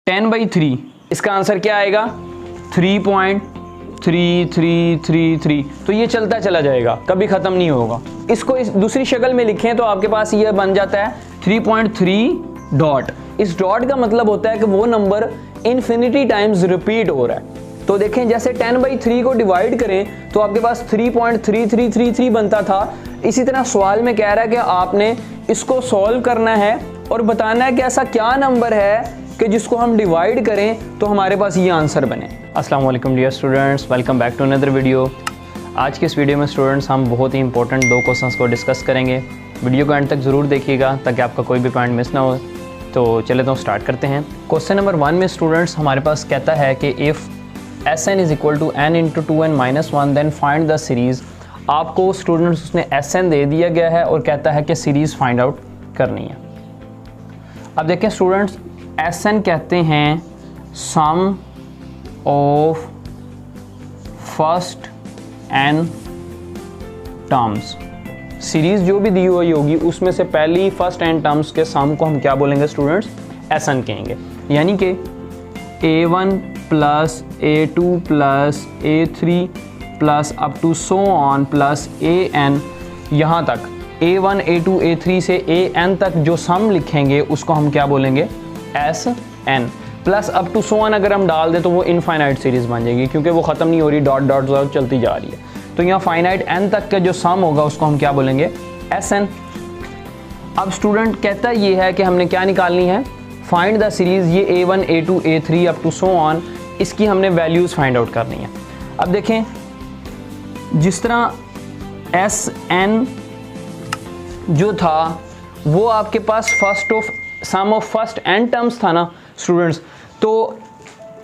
10/3, इसका आंसर क्या आएगा 3.3333। तो ये चलता चला जाएगा, कभी ख़त्म नहीं होगा। इसको इस दूसरी शक्ल में लिखें तो आपके पास ये बन जाता है 3.3 डॉट। इस डॉट का मतलब होता है कि वो नंबर इन्फिनिटी टाइम्स रिपीट हो रहा है। तो देखें जैसे 10/3 को डिवाइड करें तो आपके पास 3.3333 बनता था। इसी तरह सवाल में कह रहा है कि आपने इसको सॉल्व करना है और बताना है कि ऐसा क्या नंबर है कि जिसको हम डिवाइड करें तो हमारे पास ये आंसर बने। अस्सलाम वालेकुम dear students, welcome back to another video. आज के इस वीडियो में स्टूडेंट्स हम बहुत ही इंपॉर्टेंट 2 क्वेश्चंस को डिस्कस करेंगे। वीडियो को एंड तक ज़रूर देखिएगा ताकि आपका कोई भी पॉइंट मिस ना हो। तो चले तो स्टार्ट करते हैं। क्वेश्चन नंबर 1 में स्टूडेंट्स हमारे पास कहता है कि if Sn is equal to n into 2n minus 1 then find the series. आपको स्टूडेंट्स उसने Sn दे दिया गया है और कहता है कि सीरीज़ फाइंड आउट करनी है। अब देखें स्टूडेंट्स, Sn कहते हैं sum of first n terms. Series जो भी दी हुई होगी उसमें से पहली फर्स्ट n टर्म्स के सम को हम क्या बोलेंगे स्टूडेंट्स, Sn कहेंगे। यानी कि a1 plus a2 plus a3 plus up to so on plus an, यहाँ तक a1 a2 a3 से an तक जो सम लिखेंगे उसको हम क्या बोलेंगे, Sn। Plus up to so on अगर हम डाल दें तो वो इनफाइनाइट सीरीज़ बन जाएगी क्योंकि वो ख़त्म नहीं हो रही, डॉट डॉट डॉट चलती जा रही है। तो यहाँ फाइनाइट n तक का जो सम होगा उसको हम क्या बोलेंगे, Sn। अब स्टूडेंट कहता ये है कि हमने क्या निकालनी है, फाइंड द सीरीज़। ये a1 a2 a3 up to so on, इसकी हमने वैल्यूज़ फाइंड आउट करनी है। अब देखें जिस तरह Sn जो था वो आपके पास first of sum of first n terms था ना स्टूडेंट्स, तो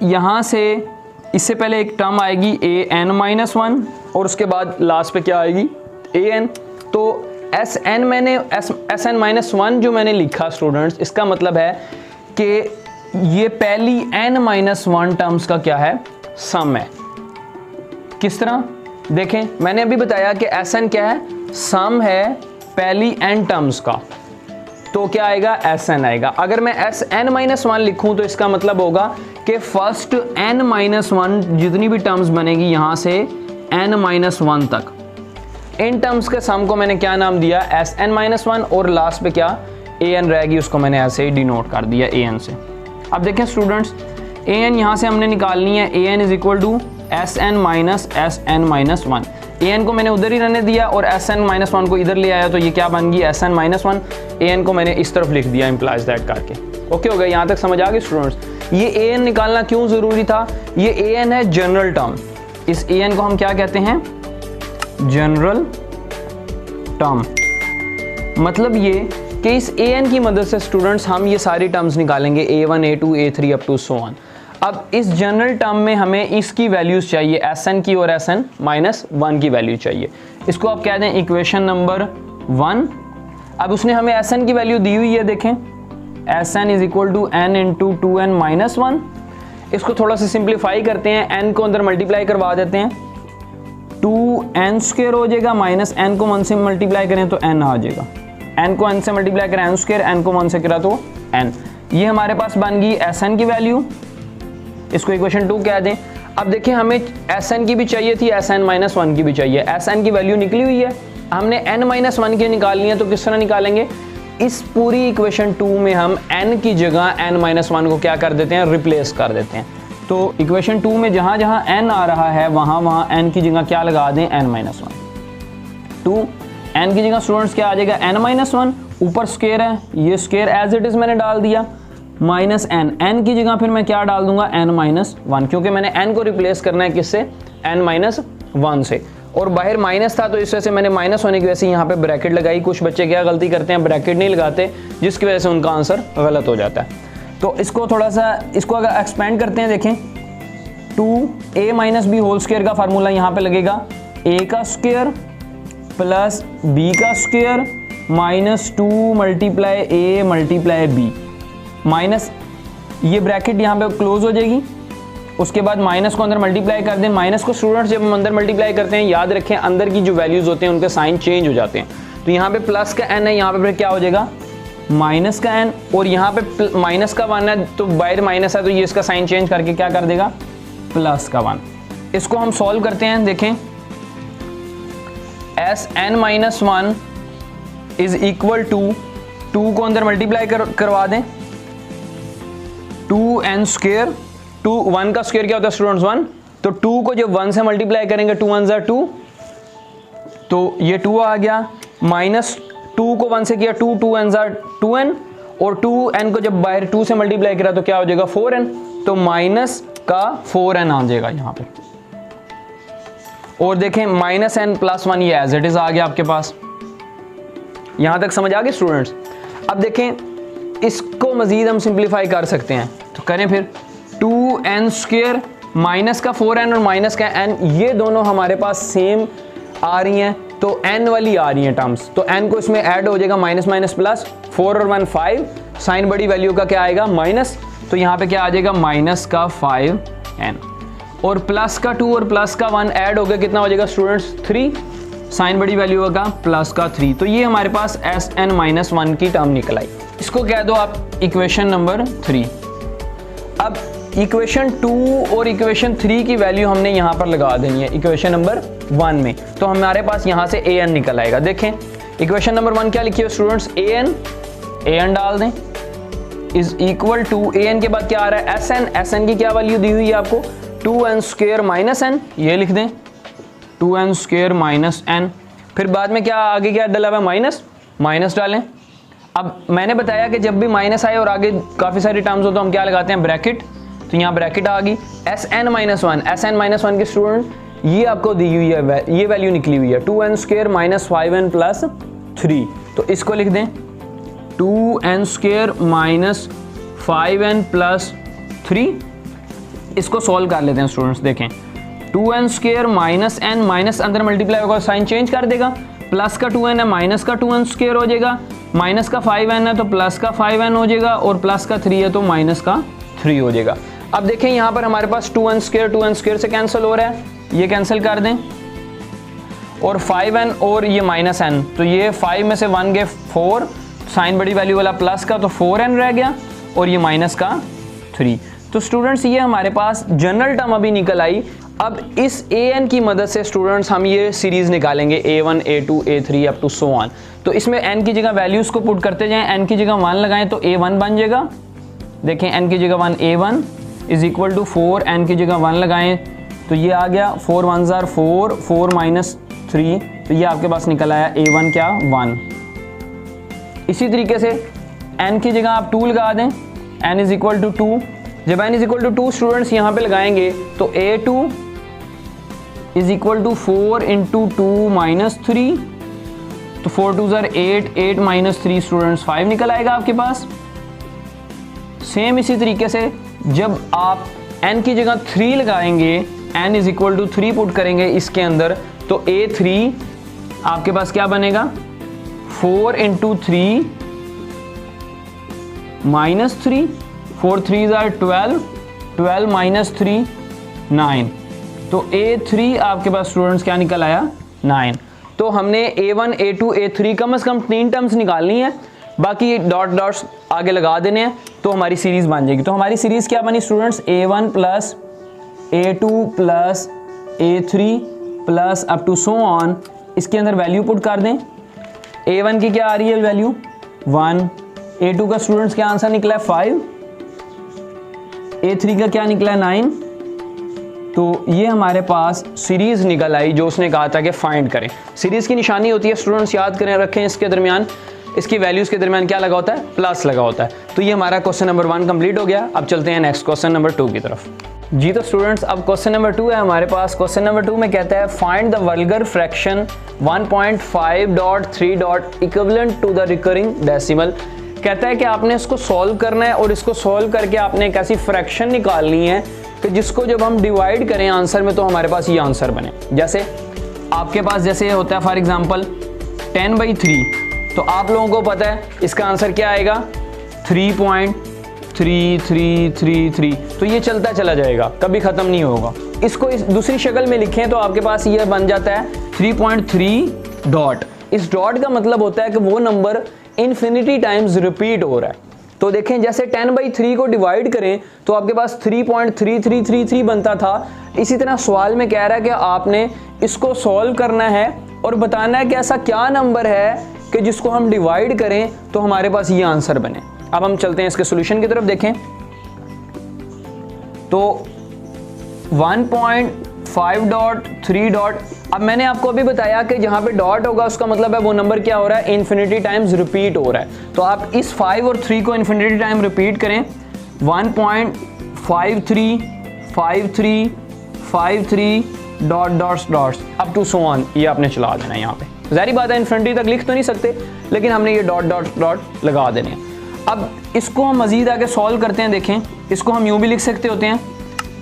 यहाँ से इससे पहले एक टर्म आएगी an-1 और उसके बाद लास्ट पे क्या आएगी an। तो Sn-1 जो मैंने लिखा स्टूडेंट्स, इसका मतलब है कि ये पहली n-1 टर्म्स का क्या है, सम है। किस तरह देखें, मैंने अभी बताया कि Sn क्या है, सम है पहली n टर्म्स का, तो क्या आएगा, Sn आएगा। अगर मैं Sn-1 लिखूं तो इसका मतलब होगा कि फर्स्ट n-1 जितनी भी टर्म्स बनेगी यहाँ से n-1 तक, इन टर्म्स के सम को मैंने क्या नाम दिया, Sn-1, और लास्ट पे क्या an रहेगी, उसको मैंने ऐसे ही डिनोट कर दिया an से। अब देखें स्टूडेंट्स, an यहाँ से हमने निकालनी है, an is equal to Sn-1। an को मैंने उधर ही रहने दिया और Sn-1 को इधर ले आया, तो ये क्या बन गई, Sn-1। an को मैंने इस तरफ लिख दिया इम्प्लाइज दैट करके। ओके हो गया, यहाँ तक समझ आ गई स्टूडेंट्स। ये an निकालना क्यों ज़रूरी था, ये an है जनरल टर्म। इस an को हम क्या कहते हैं, जनरल टर्म। मतलब ये कि इस an की मदद से स्टूडेंट्स हम ये सारी टर्म्स निकालेंगे, a1 a2 a3 up to so on. अब इस जनरल टर्म में हमें इसकी वैल्यूज़ चाहिए, Sn की और Sn-1 की वैल्यू चाहिए। इसको आप कह दें इक्वेशन नंबर 1। अब उसने हमें Sn की वैल्यू दी हुई है, देखें Sn is equal to n into 2n minus 1। इसको थोड़ा सा सिंप्लीफाई करते हैं, n को अंदर मल्टीप्लाई करवा देते हैं, 2n² हो जाएगा, माइनस n को 1 से मल्टीप्लाई करें तो n आ जाएगा, n को n से मल्टीप्लाई करें n², n को 1 से करा तो n। ये हमारे पास बन गई Sn की वैल्यू, इसको इक्वेशन 2 कह दें। अब देखिए हमें Sn की भी चाहिए थी, Sn-1 की भी चाहिए। Sn की वैल्यू निकली हुई है, हमने n-1 की निकालनी है, तो किस तरह निकालेंगे, इस पूरी इक्वेशन 2 में हम n की जगह n-1 को क्या कर देते हैं, रिप्लेस कर देते हैं। तो इक्वेशन 2 में जहाँ जहाँ n आ रहा है वहाँ वहाँ n की जगह क्या लगा दें, n-1। 2 n की जगह स्टूडेंट्स क्या आ जाएगा, n-1, ऊपर स्क्वायर है, ये स्क्वायर एज इट इज़ मैंने डाल दिया, माइनस n की जगह फिर मैं क्या डाल दूंगा, n-1, क्योंकि मैंने n को रिप्लेस करना है किससे, n-1 से, और बाहर माइनस था तो इस वजह से मैंने माइनस होने की वजह से यहाँ पे ब्रैकेट लगाई। कुछ बच्चे क्या गलती करते हैं, ब्रैकेट नहीं लगाते, जिसकी वजह से उनका आंसर गलत हो जाता है। तो इसको थोड़ा सा, इसको अगर एक्सपेंड करते हैं, देखें 2a - b होल स्क्वायर का फार्मूला यहाँ पे लगेगा, a का स्क्वायर प्लस b का square minus 2 multiply a multiply b, minus ये ब्रैकेट यहाँ पे क्लोज हो जाएगी। उसके बाद माइनस को अंदर मल्टीप्लाई कर दें। माइनस को स्टूडेंट्स जब हम अंदर मल्टीप्लाई करते हैं, याद रखें अंदर की जो वैल्यूज़ होते हैं उनके साइन चेंज हो जाते हैं। तो यहाँ पे प्लस का n है, यहाँ पे फिर क्या हो जाएगा माइनस का n, और यहाँ पे माइनस का 1 है तो बाहर माइनस है तो ये इसका साइन चेंज करके क्या कर देगा, प्लस का 1। इसको हम सॉल्व करते हैं, देखें Sn-1 इज इक्वल टू 2 को अंदर मल्टीप्लाई करवा दें, 2n स्क्वायर, 1 का स्क्वायर क्या होता है स्टूडेंट्स 1, तो 2 को जब 1 से मल्टीप्लाई करेंगे 2 1 ज़ा 2, तो ये 2 आ गया, माइनस 2 को 1 से किया 2 2 n ज़ा 2n, और 2n को जब बाहर 2 से मल्टीप्लाई करा तो क्या हो जाएगा 4n, तो माइनस का 4n आ जाएगा यहाँ पे। और देखें -n + 1 ये एज इट इज आ गया आपके पास। यहां तक समझ आ गई स्टूडेंट्स। अब देखें इसको मजीद हम सिंप्लीफाई कर सकते हैं, तो करें फिर 2n स्क्वायर माइनस का 4n और माइनस का n, ये दोनों हमारे पास सेम आ रही हैं, तो n वाली आ रही हैं टर्म्स, तो n को इसमें ऐड हो जाएगा माइनस माइनस प्लस, 4 और 1 5, साइन बड़ी वैल्यू का क्या आएगा माइनस, तो यहाँ पे क्या आ जाएगा माइनस का 5n, और प्लस का 2 और प्लस का 1 ऐड हो गया, कितना हो जाएगा स्टूडेंट्स 3, साइन बड़ी वैल्यू होगा प्लस का 3, तो ये हमारे पास Sn-1 की टर्म निकल आई। इसको कह दो आप इक्वेशन नंबर 3। अब इक्वेशन 2 और इक्वेशन 3 की वैल्यू हमने यहाँ पर लगा देनी है इक्वेशन नंबर 1 में, तो हमारे पास यहाँ से an निकल आएगा। देखें इक्वेशन नंबर 1 क्या लिखी है स्टूडेंट्स, an डाल दें इज इक्वल टू, an के बाद क्या आ रहा है sn की क्या वैल्यू दी हुई है आपको 2n स्क्वायर माइनस n, ये लिख दें 2n स्क्वायर माइनस n, फिर बाद में क्या आगे क्या डला हुआ है माइनस डालें। अब मैंने बताया कि जब भी माइनस आए और आगे काफ़ी सारी टर्म्स हो तो हम क्या लगाते हैं ब्रैकेट, तो यहाँ ब्रैकेट आ गई Sn-1 के स्टूडेंट ये आपको दी हुई है, ये वैल्यू निकली हुई है 2n square minus 5n plus 3, तो इसको लिख दें 2n square minus 5n plus 3। इसको सॉल्व कर लेते हैं स्टूडेंट्स। देखें 2n square minus n, minus अंदर मल्टीप्लाई होगा साइन चेंज कर देगा, प्लस का 2n है माइनस का 2n स्क्वायर हो जाएगा, माइनस का 5n है तो प्लस का 5n हो जाएगा, और प्लस का 3 है तो माइनस का 3 हो जाएगा। अब देखें यहाँ पर हमारे पास 2n स्क्वायर से कैंसिल हो रहा है, ये कैंसिल कर दें, और 5n और ये माइनस n, तो ये 5 में से 1 गए 4, साइन बड़ी वैल्यू वाला प्लस का तो 4n रह गया, और ये माइनस का 3। तो स्टूडेंट्स ये हमारे पास जनरल टर्म अभी निकल आई। अब इस an की मदद से स्टूडेंट्स हम ये सीरीज़ निकालेंगे a1 a2 a3 up to so on. तो इसमें n की जगह वैल्यूज़ को पुट करते जाएं, n की जगह 1 लगाएं तो a1 बन जाएगा। देखें n की जगह 1 a1 is equal to 4, n की जगह 1 लगाएं तो ये आ गया 4 1 ज़ार 4, 4 माइनस 3, तो ये आपके पास निकल आया a1 क्या 1। इसी तरीके से n की जगह आप 2 लगा दें, n इज इक्वल टू 2, जब n is equal to 2 students यहाँ पे लगाएंगे तो a2 is equal to 4 into 2 minus 3, तो 4 2 ज़ार 8, 8 माइनस 3 स्टूडेंट्स 5 निकल आएगा आपके पास। सेम इसी तरीके से जब आप n की जगह 3 लगाएंगे, n is equal to 3 put करेंगे इसके अंदर, तो a3 आपके पास क्या बनेगा 4 इंटू 3 माइनस 3, 4 3 ज़ार 12, 12 माइनस 3 9, तो a3 आपके पास स्टूडेंट्स क्या निकल आया 9। तो हमने a1 a2 a3 कम से कम 3 टर्म्स निकालनी है, बाकी डॉट डॉट्स आगे लगा देने हैं तो हमारी सीरीज़ बन जाएगी। तो हमारी सीरीज़ क्या बनी students, a1 plus a2 plus a3 plus up to so on. इसके अंदर वैल्यू पुट कर दें, a1 की क्या आ रही है वैल्यू 1, a2 का स्टूडेंट्स क्या आंसर निकला है 5, a3 का क्या निकला है 9। तो ये हमारे पास सीरीज़ निकल आई जो उसने कहा था कि फाइंड करें। सीरीज़ की निशानी होती है स्टूडेंट्स, याद करें रखें, इसके दरमियान इसकी वैल्यूज़ के दरमियान क्या लगा होता है, प्लस लगा होता है। तो ये हमारा क्वेश्चन नंबर 1 कंप्लीट हो गया। अब चलते हैं नेक्स्ट क्वेश्चन नंबर 2 की तरफ। जी तो स्टूडेंट्स अब क्वेश्चन नंबर 2 है हमारे पास। क्वेश्चन नंबर 2 में कहता है find the vulgar fraction 1.5.3 equivalent to the recurring decimal. कहता है कि आपने इसको सॉल्व करना है और इसको सॉल्व करके आपने एक ऐसी फ्रैक्शन निकालनी है कि जिसको जब हम डिवाइड करें आंसर में तो हमारे पास ये आंसर बने। जैसे आपके पास जैसे होता है फॉर एग्जांपल 10/3, तो आप लोगों को पता है इसका आंसर क्या आएगा 3.3333, तो ये चलता चला जाएगा, कभी ख़त्म नहीं होगा। इसको इस दूसरी शक्ल में लिखें तो आपके पास ये बन जाता है 3.3 डॉट। इस डॉट का मतलब होता है कि वो नंबर इन्फिनिटी टाइम्स रिपीट हो रहा है। तो देखें जैसे 10/3 को डिवाइड करें तो आपके पास 3.3333 बनता था। इसी तरह सवाल में कह रहा है कि आपने इसको सॉल्व करना है और बताना है कि ऐसा क्या नंबर है कि जिसको हम डिवाइड करें तो हमारे पास ये आंसर बने। अब हम चलते हैं इसके सॉल्यूशन की तरफ। देखें तो 1.5.3. अब मैंने आपको अभी बताया कि जहां पे डॉट होगा उसका मतलब है वो नंबर क्या हो रहा है, इन्फिनिटी टाइम्स रिपीट हो रहा है। तो आप इस 5 और 3 को इन्फिनिटी टाइम रिपीट करें। 1.535353 dots up to so on, ये आपने चला देना है। यहाँ पे ज़ाहिर बात है इन्फिनिटी तक लिख तो नहीं सकते, लेकिन हमने ये डॉट लगा देने हैं। अब इसको हम मजीद आगे सॉल्व करते हैं। देखें इसको हम यूँ भी लिख सकते होते हैं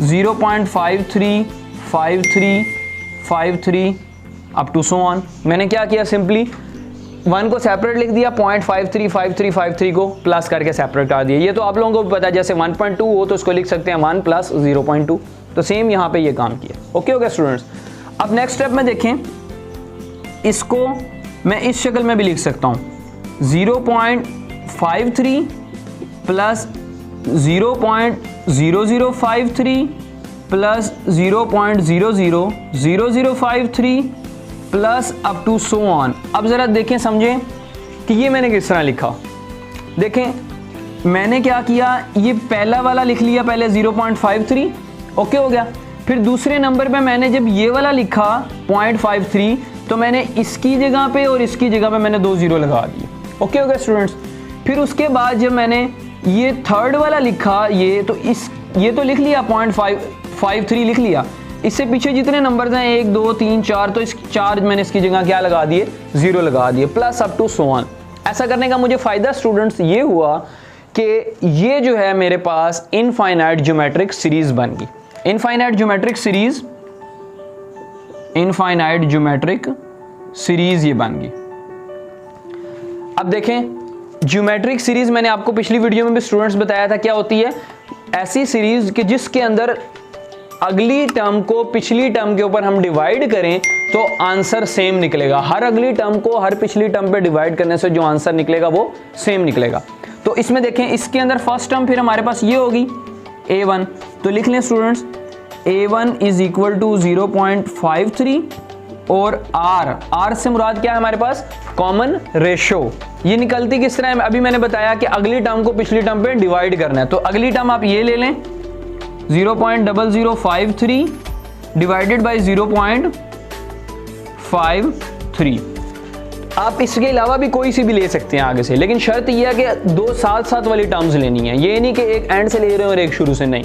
0.535353 अप टू सो ऑन। मैंने क्या किया, सिंपली 1 को सेपरेट लिख दिया, 0.535353 को प्लस करके सेपरेट कर दिया। ये तो आप लोगों को भी पता है, जैसे 1.2 हो तो उसको लिख सकते हैं 1 + 0.2। तो सेम यहाँ पे ये काम किया। ओके हो गया स्टूडेंट्स। अब नेक्स्ट स्टेप में देखें, इसको मैं इस शक्ल में भी लिख सकता हूँ 0.53 plus 0.0053 plus 0.000053 plus up to so on. अब ज़रा देखें समझें कि ये मैंने किस तरह लिखा। देखें मैंने क्या किया, ये पहला वाला लिख लिया पहले 0.53, ओके हो गया। फिर दूसरे नंबर पे मैंने जब ये वाला लिखा 0.53 तो मैंने इसकी जगह पे और इसकी जगह पे मैंने 2 0 लगा दिए। ओके हो गया स्टूडेंट्स। फिर उसके बाद जब मैंने ये थर्ड वाला लिखा, ये तो लिख लिया 0.53 लिख लिया। इससे पीछे जितने नंबर्स हैं 1 2 3 4, तो इस 4 मैंने इसकी जगह क्या लगा दिए, 0 लगा दिए, plus up to so on. ऐसा करने का मुझे फ़ायदा स्टूडेंट्स ये हुआ कि ये जो है मेरे पास इनफाइनाइट ज्योमेट्रिक सीरीज़ बन गई। इनफाइनाइट ज्योमेट्रिक सीरीज़ ये बन गई। अब देखें ज्योमेट्रिक सीरीज़ मैंने आपको पिछली वीडियो में भी स्टूडेंट्स बताया था क्या होती है। ऐसी सीरीज़ कि जिसके अंदर अगली टर्म को पिछली टर्म के ऊपर हम डिवाइड करें तो आंसर सेम निकलेगा। हर अगली टर्म को हर पिछली टर्म पे डिवाइड करने से जो आंसर निकलेगा वो सेम निकलेगा। तो इसमें देखें इसके अंदर फर्स्ट टर्म फिर हमारे पास ये होगी a1, तो लिख लें स्टूडेंट्स a1 = 0.53 और r से मुराद क्या है हमारे पास, कॉमन रेशो। ये निकलती किस तरह है, अभी मैंने बताया कि अगली टर्म को पिछली टर्म पे डिवाइड करना है। तो अगली टर्म आप ये ले लें 0.0053 डिवाइडेड बाई 0.53। आप इसके अलावा भी कोई सी भी ले सकते हैं आगे से, लेकिन शर्त यह है कि 2 साथ वाली टर्म्स लेनी है। ये नहीं कि एक एंड से ले रहे हो और एक शुरू से नहीं।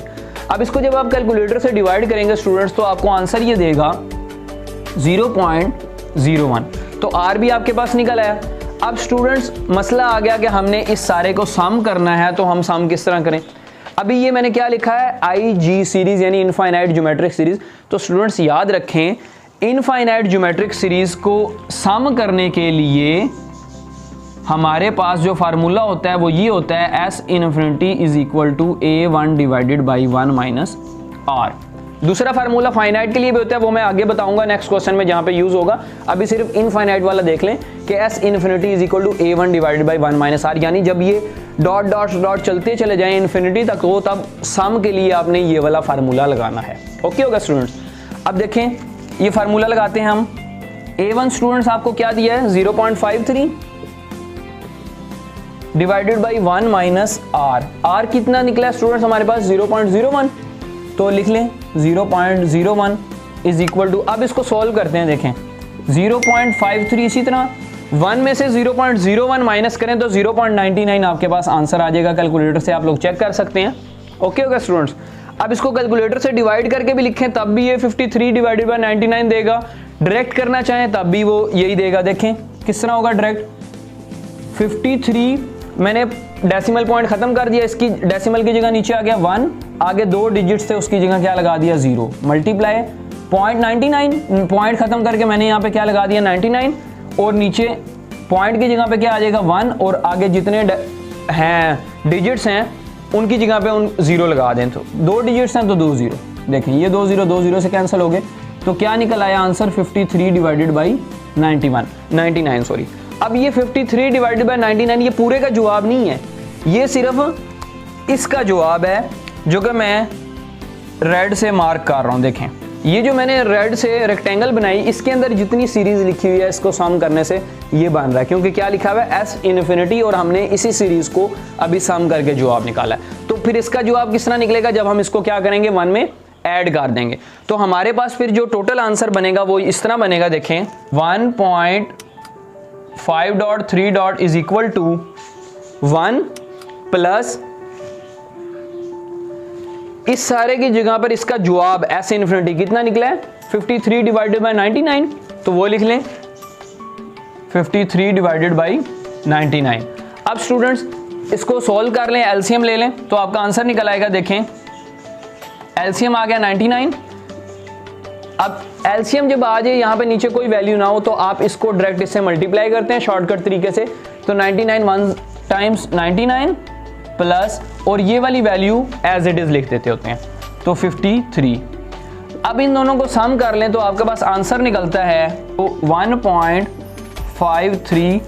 अब इसको जब आप कैलकुलेटर से डिवाइड करेंगे स्टूडेंट्स तो आपको आंसर ये देगा 0.01। तो r भी आपके पास निकल आया। अब स्टूडेंट्स मसला आ गया कि हमने इस सारे को सम करना है, तो हम सम किस तरह करें। अभी ये मैंने क्या लिखा है, IG सीरीज़ यानी इनफाइनाइट ज्योमेट्रिक सीरीज़। तो स्टूडेंट्स याद रखें इनफाइनाइट ज्योमेट्रिक सीरीज़ को सम करने के लिए हमारे पास जो फार्मूला होता है वो ये होता है S infinity = A1 divided by 1 - R। दूसरा फार्मूला फाइनाइट के लिए भी होता है, वो मैं आगे बताऊंगा नेक्स्ट क्वेश्चन में जहाँ पे यूज़ होगा। अभी सिर्फ इनफाइनाइट वाला देख लें कि S infinity = A1 divided by 1 - R, यानी जब ये डॉट चलते चले जाएं इन्फिनिटी तक हो तब सम के लिए आपने ये वाला फार्मूला लगाना है। ओके होगा स्टूडेंट्स। अब देखें ये फार्मूला लगाते हैं हम। A1 स्टूडेंट्स आपको क्या दिया है 0.53 डिवाइडेड बाई 1 - R। R कितना निकला स्टूडेंट्स हमारे पास 0.01, तो लिख लें 0.01 = अब इसको सॉल्व करते हैं। देखें 0.53 इसी तरह 1 में से 0.01 माइनस करें तो 0.99 आपके पास आंसर आ जाएगा। कैलकुलेटर से आप लोग चेक कर सकते हैं। ओके होगा स्टूडेंट्स। अब इसको कैलकुलेटर से डिवाइड करके भी लिखें तब भी ये 53 डिवाइडेड बाई 99 देगा। डायरेक्ट करना चाहें तब भी वो यही देगा। देखें किस तरह होगा डायरेक्ट। 53 मैंने डेसिमल पॉइंट खत्म कर दिया, इसकी डेसिमल की जगह नीचे आ गया 1, आगे 2 डिजिट्स थे उसकी जगह क्या लगा दिया 0, मल्टीप्लाई 0.99 पॉइंट खत्म करके मैंने यहाँ पे क्या लगा दिया 99, और नीचे पॉइंट की जगह पे क्या आ जाएगा 1, और आगे जितने हैं डिजिट्स हैं उनकी जगह पे उन 0 लगा दें। तो 2 डिजिट्स हैं तो 2 0। देखें ये 2 0 से कैंसिल हो गए, तो क्या निकल आया आंसर 53 डिवाइडेड बाई 99 सॉरी। अब ये 53 डिवाइडेड बाय 99 ये पूरे का जवाब नहीं है, ये सिर्फ इसका जवाब है जो कि मैं रेड से मार्क कर रहा हूँ। देखें ये जो मैंने रेड से रेक्टेंगल बनाई, इसके अंदर जितनी सीरीज लिखी हुई है इसको सम करने से ये बन रहा है, क्योंकि क्या लिखा हुआ है एस इन्फिनिटी, और हमने इसी सीरीज को अभी सम करके जवाब निकाला है। तो फिर इसका जवाब किस तरह निकलेगा, जब हम इसको क्या करेंगे 1 में ऐड कर देंगे। तो हमारे पास फिर जो टोटल आंसर बनेगा वो इस तरह बनेगा। देखें 1.5.3 इज इक्वल टू 1 प्लस इस सारे की जगह पर इसका जवाब एस इन्फिनिटी कितना निकला है 53 डिवाइडेड बाय 99, तो वो लिख लें 53 डिवाइडेड बाय 99। अब स्टूडेंट्स इसको सॉल्व कर लें, एलसीएम ले लें, तो आपका आंसर निकल आएगा। देखें एलसीएम आ गया 99। अब एलसीएम जब आ जाए यहाँ पे नीचे कोई वैल्यू ना हो तो आप इसको डायरेक्ट इससे मल्टीप्लाई करते हैं शॉर्टकट तरीके से। तो 99 1 टाइम्स 99 प्लस और ये वाली वैल्यू एज इट इज लिख देते होते हैं, तो 53। अब इन दोनों को सम कर लें तो आपके पास आंसर निकलता है। तो 1.53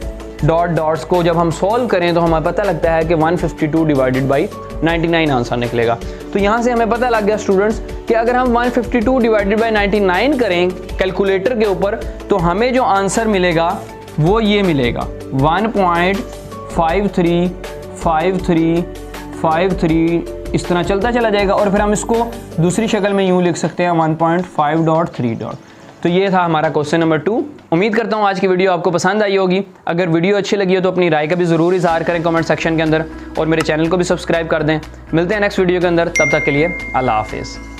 डॉट्स को जब हम सॉल्व करें तो हमें पता लगता है कि 152 डिवाइडेड बाई 99 आंसर निकलेगा। तो यहाँ से हमें पता लग गया स्टूडेंट्स कि अगर हम 152 डिवाइडेड बाई 99 करें कैलकुलेटर के ऊपर तो हमें जो आंसर मिलेगा वो ये मिलेगा 1.535353 इस तरह चलता चला जाएगा, और फिर हम इसको दूसरी शक्ल में यूँ लिख सकते हैं 1.5.3 डॉट। तो ये था हमारा क्वेश्चन नंबर 2। उम्मीद करता हूँ आज की वीडियो आपको पसंद आई होगी। अगर वीडियो अच्छी लगी हो तो अपनी राय का भी ज़रूर इज़हार करें कमेंट सेक्शन के अंदर, और मेरे चैनल को भी सब्सक्राइब कर दें। मिलते हैं नेक्स्ट वीडियो के अंदर, तब तक के लिए अल्लाह हाफिज़।